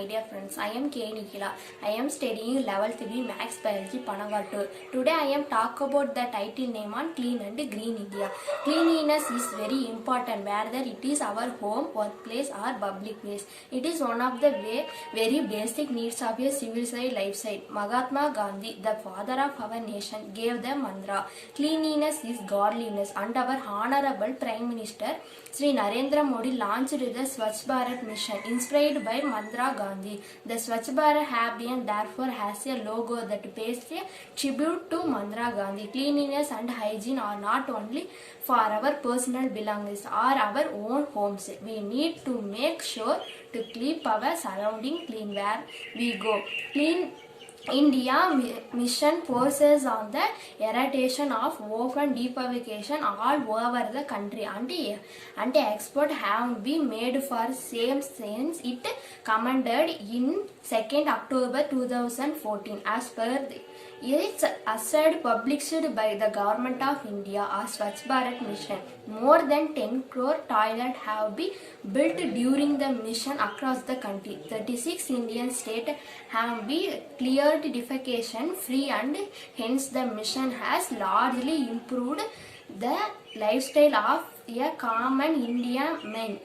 dear friends. I am K. Nikhila. I am studying level 3 Max Biology Panagattur. Today I am talk about the title name on Clean and Green India. Cleanliness is very important whether it is our home, workplace or public place. It is one of the very basic needs of a civilized lifestyle. Mahatma Gandhi, the father of our nation, gave the mantra. Cleanliness is godliness, and our Honorable Prime Minister Sri Narendra Modi launched the Swachh Bharat mission inspired by Mahatma Gandhi. The Swachh Bharat Habian therefore has a logo that pays a tribute to Mahatma Gandhi. Cleanliness and hygiene are not only for our personal belongings or our own homes. We need to make sure to keep our surrounding clean where we go. Clean India mission focuses on the eradication of open defecation all over the country, and export have been made for same since it commanded in 2nd October 2014 as per it's asset published by the Government of India as Swachh Bharat mission. More than 10 crore toilets have been built during the mission across the country. 36 Indian states have been cleared defecation free, and hence the mission has largely improved the lifestyle of a common Indian man.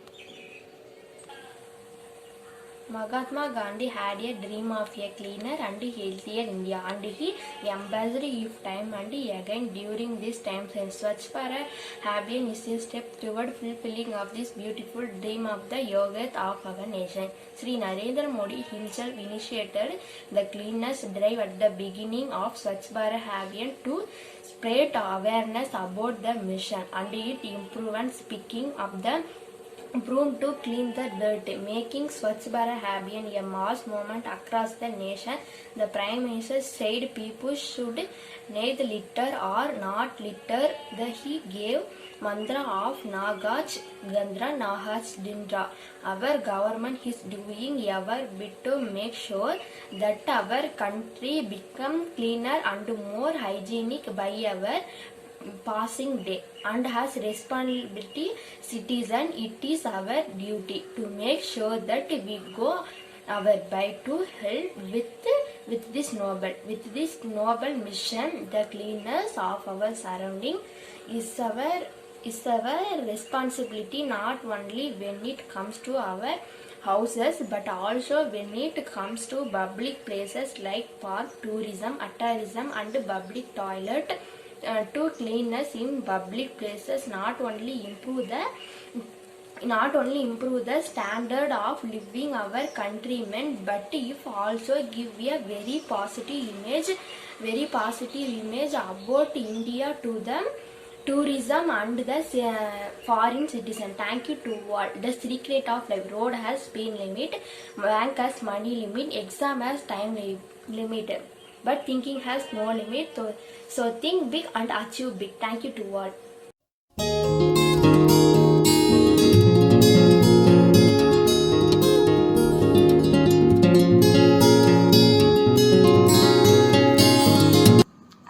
Mahatma Gandhi had a dream of a cleaner and healthier India, and he embraced it time and again during this time. Swachh Bharat Habian is a step toward fulfilling of this beautiful dream of the yogurt of our nation. Sri Narendra Modi himself initiated the cleanliness drive at the beginning of Swachh Bharat Habian to spread awareness about the mission, and it improved speaking of the broom to clean the dirt, making Swachh Bharat Habian a mass movement across the nation. The Prime Minister said people should neither litter or not litter. He gave mantra of Nagach Gandra Nahach Dindra. Our government is doing our bit to make sure that our country become cleaner and more hygienic by our passing day, and as responsibility citizen it is our duty to make sure that we go our way to help with this noble mission. The cleanness of our surrounding is our responsibility, not only when it comes to our houses but also when it comes to public places like park, tourism, tourism and public toilet. To cleanness in public places not only improve the standard of living our countrymen, but if also give a very positive image about India to the tourism and the foreign citizen. Thank you to all. The secret of life: road has speed limit, bank has money limit, exam has time limit, but thinking has no limit. So think big and achieve big. Thank you to all.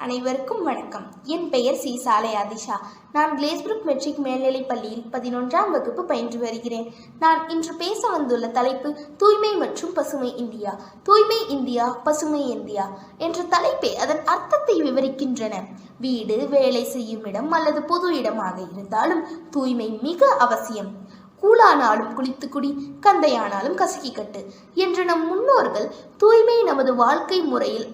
அனைவருக்கும் வணக்கம். என் பெயர் C. சாலை ஆதிஷா. நான் கிளேஸ்புரூக் matric மேல்நிலைப் பள்ளியில் 11ஆம் வகுப்பு பயின்று வருகிறேன். நான் இன்று பேச வந்துள்ள தலைப்பு தூய்மை மற்றும் பசுமை இந்தியா. தூய்மை இந்தியா, பசுமை இந்தியா என்ற தலைப்பே அதன் அர்த்தத்தை விவரிக்கின்றன. வீடு, வேலை செய்யும் இடம் அல்லது பொது இடமாக இருந்தாலும் தூய்மை மிக அவசியம். கூழானாலும் குளித்து குடி, கந்தையானாலும் கசக்கி கட்டு என்று நம் முன்னோர்கள் தூய்மை நமது வாழ்க்கை முறையில்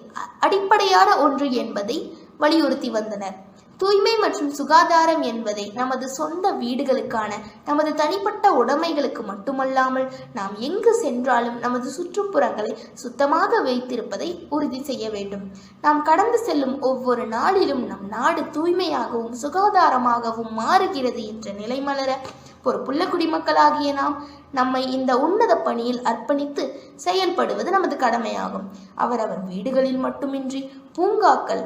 அடிப்படையான ஒன்று என்பதை வலியுறுத்தி வந்தனர். தூய்மை மற்றும் சுகாதாரம் என்பதை நமது சொந்த வீடுகளுக்கான, நமது தனிப்பட்ட உடைமைகளுக்கு மட்டுமல்லாமல் நாம் எங்கு சென்றாலும் நமது சுற்றுப்புறங்களை சுத்தமாக வைத்திருப்பதை உறுதி செய்ய வேண்டும். நாம் கடந்து செல்லும் ஒவ்வொரு நாளிலும் நம் நாடு தூய்மையாகவும் சுகாதாரமாகவும் மாறுகிறது என்ற நிலை மலர பொறுப்புள்ள குடிமக்களாகிய நாம் நம்மை இந்த உன்னத பணியில் அர்ப்பணித்து செயல்படுவது நமது கடமையாகும். அவரவர் வீடுகளில் மட்டுமின்றி பூங்காக்கள்,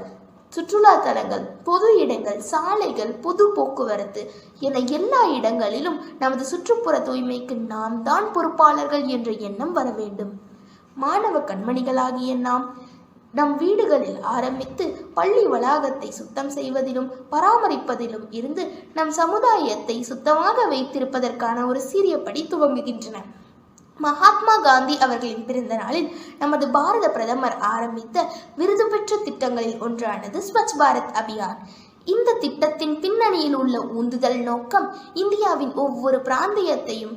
சுற்றுலா தலங்கள், பொது இடங்கள், சாலைகள், பொது போக்குவரத்து என எல்லா இடங்களிலும் நமது சுற்றுப்புற தூய்மைக்கு நாம் தான் பொறுப்பாளர்கள் என்ற எண்ணம் வர வேண்டும். மாணவ கண்மணிகளாகிய நாம் நம் வீடுகளில் ஆரம்பித்து பள்ளி வளாகத்தை சுத்தம் செய்வதிலும் பராமரிப்பதிலும் இருந்து நம் சமுதாயத்தை சுத்தமாக வைத்திருப்பதற்கான ஒரு சிறிய படி துவங்குகின்றன. மகாத்மா காந்தி அவர்களின் பிறந்த நாளில் நமது பாரத பிரதமர் ஆரம்பித்த விருது பெற்ற திட்டங்களில் ஒன்றானது ஸ்வச் பாரத் அபியான். இந்த திட்டத்தின் பின்னணியில் உள்ள உந்துதல் நோக்கம் இந்தியாவின் ஒவ்வொரு பிராந்தியத்தையும்,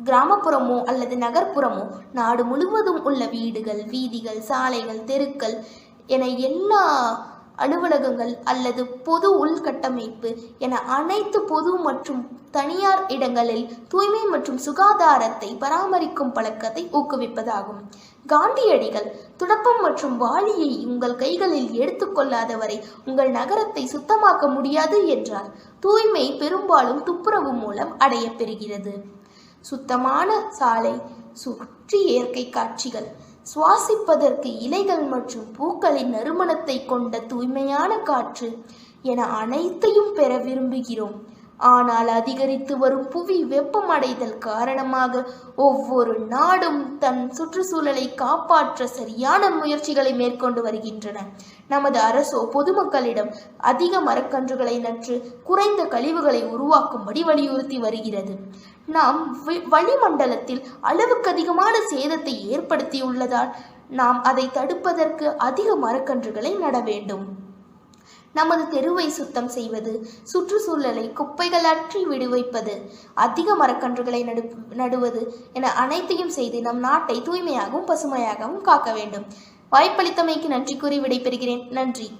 கிராமப்புறமோ அல்லது நகர்ப்புறமோ, நாடு முழுவதும் உள்ள வீடுகள், வீதிகள், சாலைகள், தெருக்கள் என எல்லா அலுவலகங்கள் அல்லது பொது உள்கட்டமைப்பு என அனைத்து பொது மற்றும் தனியார் இடங்களில் தூய்மை மற்றும் சுகாதாரத்தை பராமரிக்கும் பழக்கத்தை ஊக்குவிப்பதாகும். காந்தியடிகள் துடப்பம் மற்றும் வாளியை உங்கள் கைகளில் எடுத்துக்கொள்ளாத வரை உங்கள் நகரத்தை சுத்தமாக்க முடியாது என்றார். தூய்மை பெரும்பாலும் துப்புரவு மூலம் அடைய பெறுகிறது. சுத்தமான சாலை, சுற்றி இயற்கை காட்சிகள், சுவாசிப்பதற்கு இலைகள் மற்றும் பூக்களின் நறுமணத்தை கொண்ட தூய்மையான காற்று என அனைத்தையும் பெற விரும்புகிறோம். ஆனால் அதிகரித்து வரும் புவி வெப்பமடைதல் காரணமாக ஒவ்வொரு நாடும் தன் சுற்றுச்சூழலை காப்பாற்ற சரியான முயற்சிகளை மேற்கொண்டு வருகின்றன. நமது அரசோ பொதுமக்களிடம் அதிக மரக்கன்றுகளை நட்டு குறைந்த கழிவுகளை உருவாக்கும்படி வலியுறுத்தி வருகிறது. நாம் வளிமண்டலத்தில் அளவுக்கு அதிகமான சேதத்தை ஏற்படுத்தியுள்ளதால் நாம் அதை தடுப்பதற்கு அதிக மரக்கன்றுகளை நட வேண்டும். நமது தெருவை சுத்தம் செய்வது, சுற்றுச்சூழலை குப்பைகள் அற்றி விடுவிப்பது, அதிக மரக்கன்றுகளை நடுவது என அனைத்தையும் செய்து நம் நாட்டை தூய்மையாகவும் பசுமையாகவும் காக்க வேண்டும். வாய்ப்பளித்தமைக்கு நன்றி கூறி விடைபெறுகிறேன். நன்றி.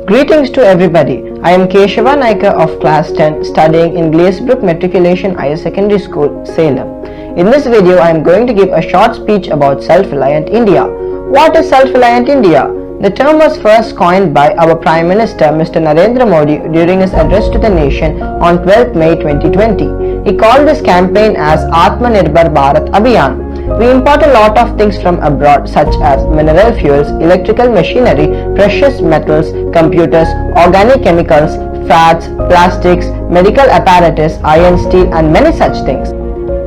Greetings to everybody. I am Keshava Naika of class 10 studying in Glazebrook Matriculation Higher Secondary School, Salem. In this video, I am going to give a short speech about Self-Reliant India. What is Self-Reliant India? The term was first coined by our Prime Minister Mr. Narendra Modi during his address to the nation on 12th May 2020. He called this campaign as Atmanirbhar Bharat Abhiyan. We import a lot of things from abroad such as mineral fuels, electrical machinery, precious metals, computers, organic chemicals, fats, plastics, medical apparatus, iron, steel and many such things.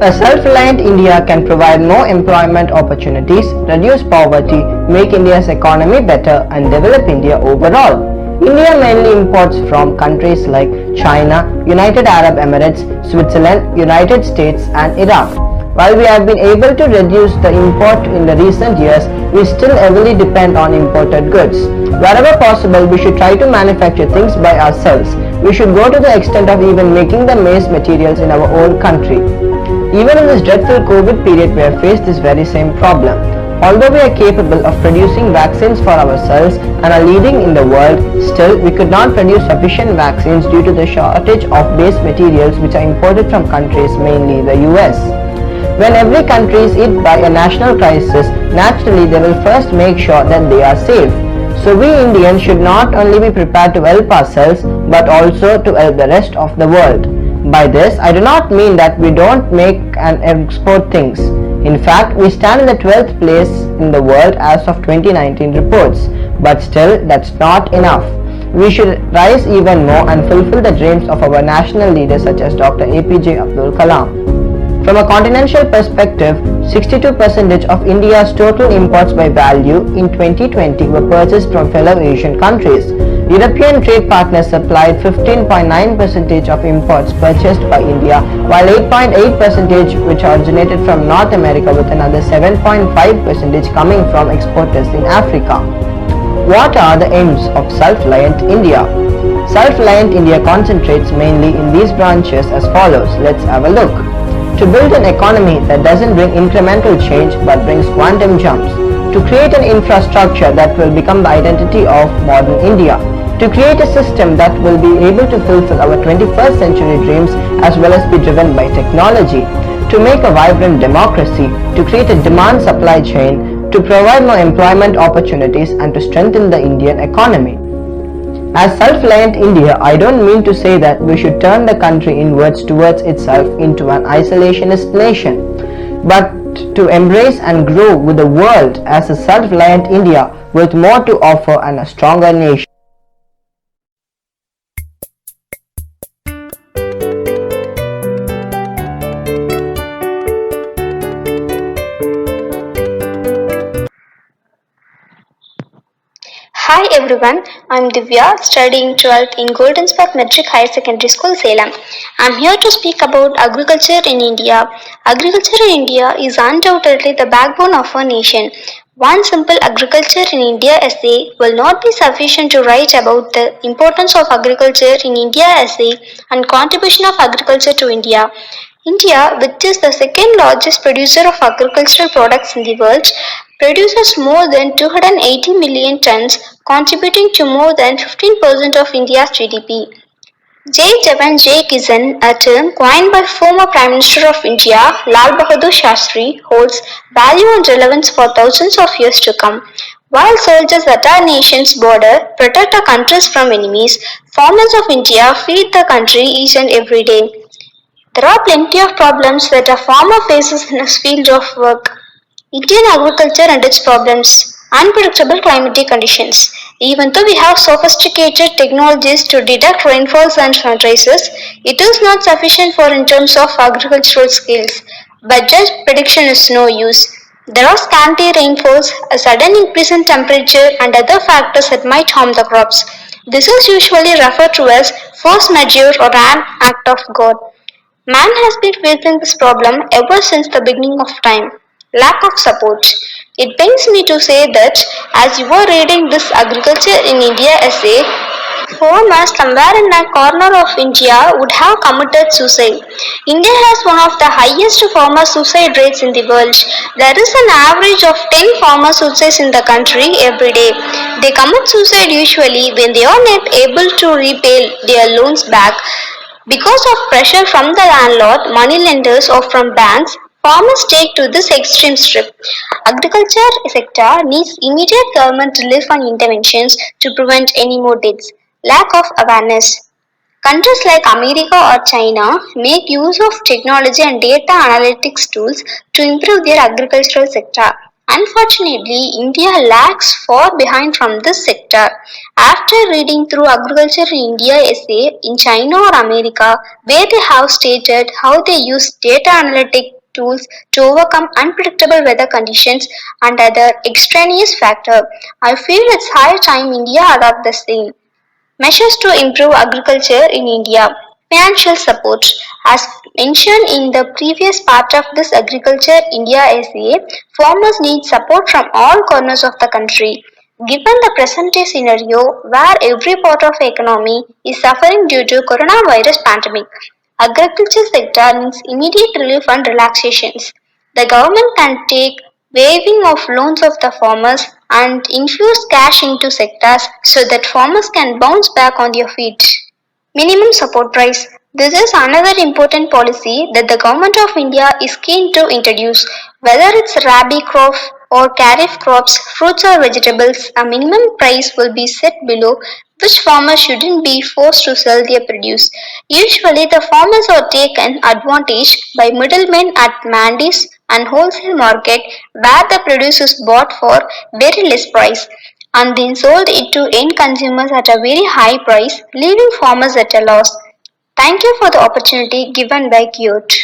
A self-reliant India can provide more employment opportunities, reduce poverty, make India's economy better and develop India overall. India mainly imports from countries like China, United Arab Emirates, Switzerland, United States and Iraq. While we have been able to reduce the import in the recent years, we still heavily depend on imported goods. Wherever possible, we should try to manufacture things by ourselves. We should go to the extent of even making the maize materials in our own country. Even in this dreadful COVID period, we have faced this very same problem. Although we are capable of producing vaccines for ourselves and are leading in the world, still we could not produce sufficient vaccines due to the shortage of base materials which are imported from countries, mainly the US. When every country is hit by a national crisis, naturally they will first make sure that they are safe. So we Indians should not only be prepared to help ourselves, but also to help the rest of the world. By this, I do not mean that we don't make and export things. In fact, we stand in the 12th place in the world as of 2019 reports. But still, that's not enough. We should rise even more and fulfill the dreams of our national leaders such as Dr. APJ Abdul Kalam. From a continental perspective, 62% of India's total imports by value in 2020 were purchased from fellow Asian countries. European trade partners supplied 15.9% of imports purchased by India, while 8.8% which originated from North America, with another 7.5% coming from exporters in Africa. What are the aims of Self-Reliant India? Self-Reliant India concentrates mainly in these branches as follows. Let's have a look. To build an economy that doesn't bring incremental change but brings quantum jumps. To create an infrastructure that will become the identity of modern India. To create a system that will be able to fulfill our 21st century dreams as well as be driven by technology. To make a vibrant democracy. To create a demand supply chain to provide more employment opportunities and to strengthen the Indian economy. As self-reliant India, I don't mean to say that we should turn the country inwards towards itself into an isolationist nation, but to embrace and grow with the world as a self-reliant India with more to offer and a stronger nation. Hi everyone, I'm Divya studying 12th in Golden Spark Metric Higher Secondary School, Salem. I'm here to speak about agriculture in India. Agriculture in India is undoubtedly the backbone of our nation. One simple agriculture in India essay will not be sufficient to write about the importance of agriculture in India essay and contribution of agriculture to India. India, which is the second largest producer of agricultural products in the world, produces more than 280 million tons, contributing to more than 15% of India's GDP. Jai Jawan Jai Kisan, a term coined by former Prime Minister of India Lal Bahadur Shastri, holds value and relevance for thousands of years to come. While soldiers at our nation's border protect our countries from enemies, farmers of India feed the country each and every day. There are plenty of problems that a farmer faces in his field of work. Indian agriculture and its problems. Unpredictable climatic conditions. Even though we have sophisticated technologies to detect rainfalls and sunrises, it is not sufficient for in terms of agricultural skills. But just prediction is no use. There are scanty rainfalls, a sudden increase in temperature, and other factors that might harm the crops. This is usually referred to as force majeure or an act of God. Man has been facing this problem ever since the beginning of time. Lack of support. It pains me to say that as you are reading this agriculture in India essay, farmers somewhere in a corner of India would have committed suicide. India has one of the highest farmer suicide rates in the world. There is an average of 10 farmer suicides in the country every day. They commit suicide usually when they are not able to repay their loans back. Because of pressure from the landlord, moneylenders or from banks, farmers take to this extreme step. Agriculture sector needs immediate government relief and interventions to prevent any more deaths. Lack of awareness. Countries like America or China make use of technology and data analytics tools to improve their agricultural sector. Unfortunately, India lags far behind from this sector. After reading through Agriculture in India essay in China or America, where they have stated how they use data analytic tools to overcome unpredictable weather conditions and other extraneous factors, I feel it's high time India adopt the same. Measures to improve agriculture in India. Financial support. As mentioned in the previous part of this Agriculture India essay, farmers need support from all corners of the country. Given the present day scenario where every part of the economy is suffering due to coronavirus pandemic, agriculture sector needs immediate relief and relaxations. The government can take waiving of loans of the farmers and infuse cash into sectors so that farmers can bounce back on their feet. Minimum support price. This is another important policy that the Government of India is keen to introduce. Whether it's rabi crop or kharif crops, fruits or vegetables, a minimum price will be set below which farmers shouldn't be forced to sell their produce. Usually the farmers are taken advantage by middlemen at mandis and wholesale market where the produce is bought for very less price and then sold it to end consumers at a very high price, leaving farmers at a loss. Thank you for the opportunity given by Kyoto.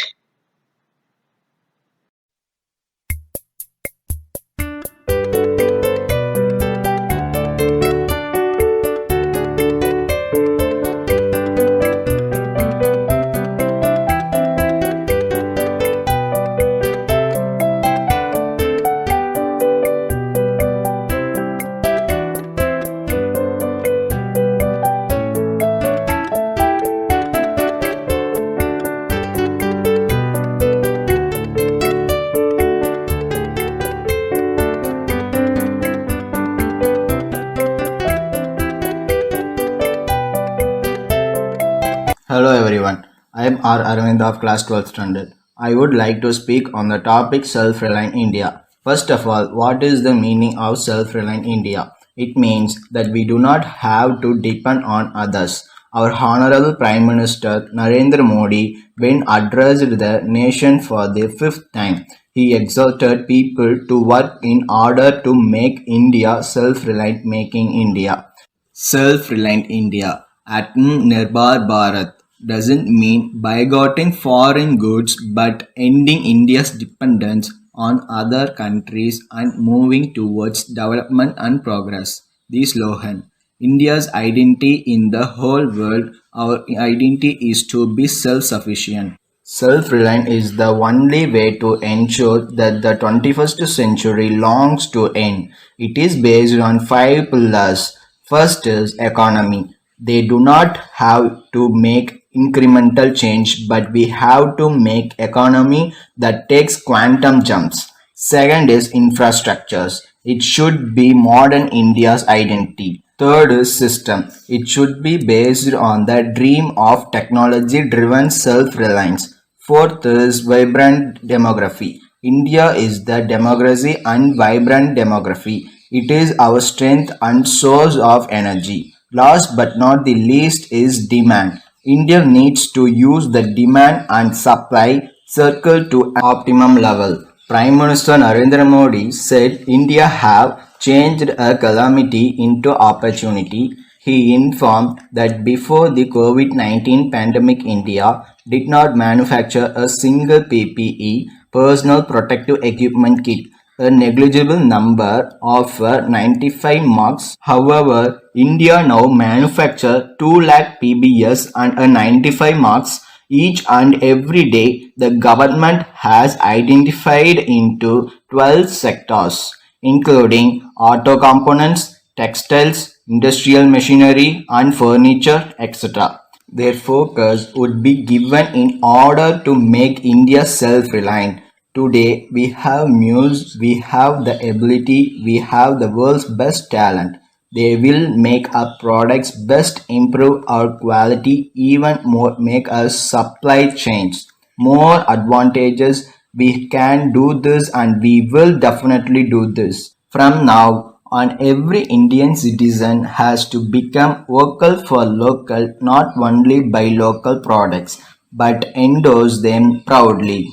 Hello everyone, I am R. Arvind of class 12th standard. I would like to speak on the topic self-reliant India. First of all, what is the meaning of self-reliant India? It means that we do not have to depend on others. Our Honorable Prime Minister Narendra Modi, when addressed the nation for the fifth time, he exhorted people to work in order to make India self-reliant, making India. Self-reliant India, Atmanirbhar Bharat, doesn't mean boycotting foreign goods but ending India's dependence on other countries and moving towards development and progress. The slogan, India's identity in the whole world, our identity is to be self-sufficient. Self-reliant is the only way to ensure that the 21st century longs to end. It is based on 5 pillars. First is economy. They do not have to make incremental change, but we have to make economy that takes quantum jumps. Second is infrastructures. It should be modern India's identity. Third is system. It should be based on the dream of technology-driven self-reliance. Fourth is vibrant demography. India is the democracy and vibrant demography. It is our strength and source of energy. Last but not the least is demand. India needs to use the demand and supply circle to optimum level. Prime Minister Narendra Modi said India have changed a calamity into opportunity. He informed that before the COVID-19 pandemic, India did not manufacture a single PPE, personal protective equipment kit, a negligible number of 95 masks. However, India now manufactures 2 lakh PBS and 95 masks each and every day. The government has identified into 12 sectors, including auto components, textiles, industrial machinery and furniture, etc. Their focus would be given in order to make India self-reliant. Today, we have Muse, we have the ability, we have the world's best talent. They will make our products best, improve our quality, even more, make us supply chains more advantageous. We can do this and we will definitely do this. From now on, every Indian citizen has to become vocal for local, not only buy local products, but endorse them proudly.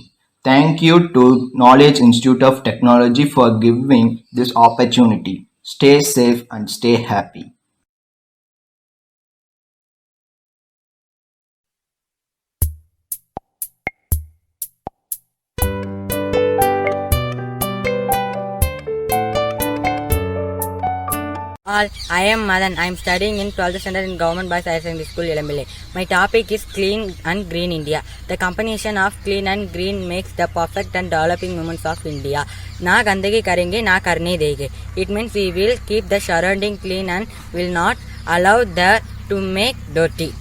Thank you to Knowledge Institute of Technology for giving this opportunity. Stay safe and stay happy. All, I am Madan. I am studying in 12th standard in Government Boys Higher Secondary School, Elambile. My topic is Clean and Green India. The combination of clean and green makes the perfect and developing moments of India. Na gandagi karenge, na karne dege. It means we will keep the surrounding clean and will not allow the to make dirty.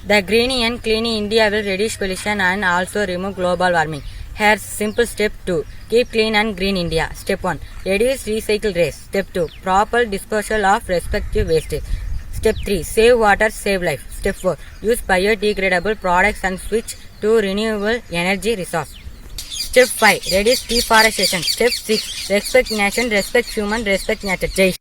The Green and Clean India will reduce pollution and also remove global warming. Here's simple step 2. Keep clean and green India. Step 1. Reduce recycle waste. Step 2. Proper disposal of respective wastage. Step 3. Save water, save life. Step 4. Use biodegradable products and switch to renewable energy resource. Step 5. Reduce deforestation. Step 6. Respect nation, respect human, respect nature. Jai.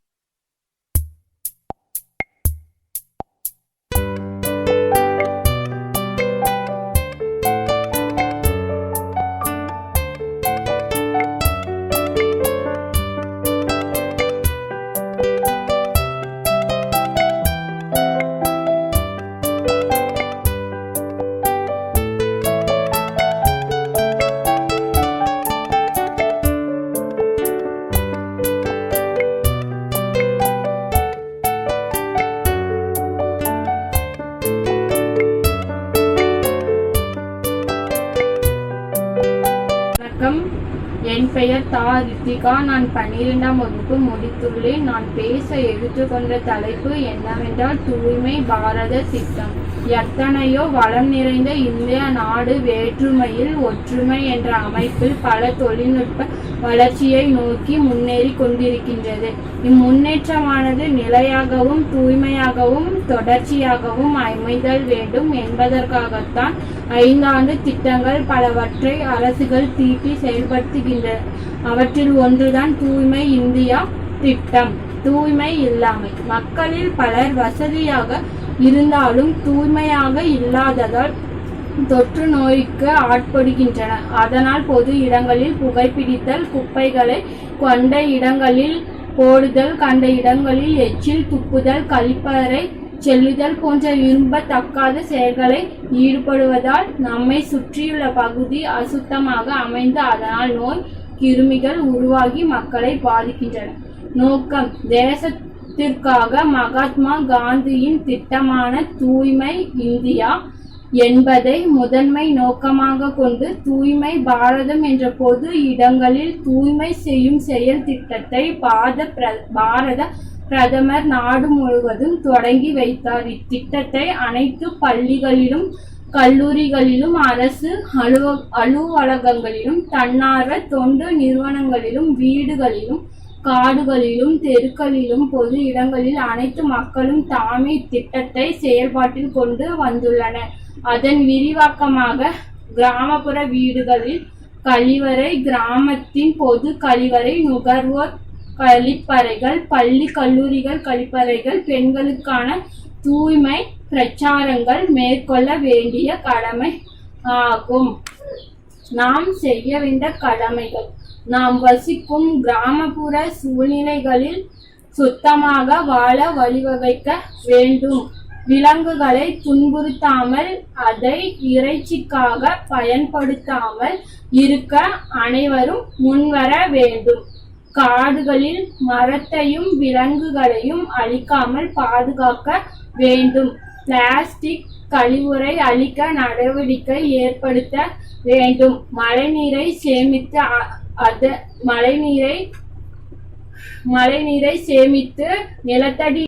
வணக்கம், என் பெயர் தா ரித்திகா. நான் 12ஆம் வகுப்பு முடித்துள்ளேன். நான் பேச எடுத்துக்கொண்ட தலைப்பு என்னவென்றால் தூய்மை பாரத திட்டம். எத்தனையோ வளம் நிறைந்த இந்திய நாடு வேற்றுமையில் ஒற்றுமை என்ற அமைப்பில் பல தொழில்நுட்ப வளர்ச்சியை நோக்கி முன்னேறி கொண்டிருக்கின்றது. இம்முன்னேற்றமானது நிலையாகவும் தூய்மையாகவும் தொடர்ச்சியாகவும் அமைதல் வேண்டும் என்பதற்காகத்தான் 5 ஆண்டு திட்டங்கள் பலவற்றை அரசுகள் தீட்டி செயல்படுத்துகின்றன. அவற்றில் ஒன்றுதான் தூய்மை இந்தியா திட்டம். தூய்மை இல்லாமை. மக்களில் பலர் வசதியாக இருந்தாலும் தூய்மையாக இல்லாததால் தொற்று நோய்க்கு ஆட்படுகின்றனர். அதனால் பொது இடங்களில் புகைப்பிடித்தல், குப்பைகளை கொண்ட இடங்களில் போடுதல், கண்ட இடங்களில் எச்சில் துப்புதல், கழிப்பறை செல்லுதல் போன்ற விரும்பத்தக்காத செயல்களை ஈடுபடுவதால் நம்மை சுற்றியுள்ள பகுதி அசுத்தமாக அமைந்து அதனால் நோய் கிருமிகள் உருவாகி மக்களை பாதிக்கின்றன. நோக்கம். தேசத்திற்காக மகாத்மா காந்தியின் திட்டமான தூய்மை இந்தியா என்பதை முதன்மை நோக்கமாக கொண்டு தூய்மை பாரதம் என்ற பொது இடங்களில் தூய்மை செய்யும் செயல் திட்டத்தை பாரத பிரதமர் நாடு முழுவதும் தொடங்கி வைத்தார். இத்திட்டத்தை அனைத்து பள்ளிகளிலும், கல்லூரிகளிலும், அரசு அலுவலகங்களிலும், தன்னார்வ தொண்டு நிறுவனங்களிலும், வீடுகளிலும், காடுகளிலும், தெருக்களிலும், பொது இடங்களில் அனைத்து மக்களும் தாமே இத்திட்டத்தை செயல்பாட்டில் கொண்டு வந்துள்ளனர். அதன் விரிவாக்கமாக கிராமப்புற வீடுகளில் கழிவறை, கிராமத்தின் பொது கழிவறை, நுகர்வோர் கழிப்பறைகள், பள்ளி கல்லூரிகள் கழிப்பறைகள், பெண்களுக்கான தூய்மை பிரச்சாரங்கள் மேற்கொள்ள வேண்டிய கடமை ஆகும். நாம் செய்ய வேண்டிய கடமைகள். நாம் வசிக்கும் கிராமப்புற சூழ்நிலைகளில் சுத்தமாக வாழ வழிவகுக்க வேண்டும். விலங்குகளை துன்புறுத்தாமல், அதை இறைச்சிக்காக பயன்படுத்தாமல் இருக்க அனைவரும் முன்வர வேண்டும். காடுகளில் மரத்தையும் விலங்குகளையும் அழிக்காமல் பாதுகாக்க வேண்டும். பிளாஸ்டிக் கழிவுகளை அழிக்க நடவடிக்கை ஏற்படுத்த வேண்டும். மழைநீரை சேமித்து நிலத்தடி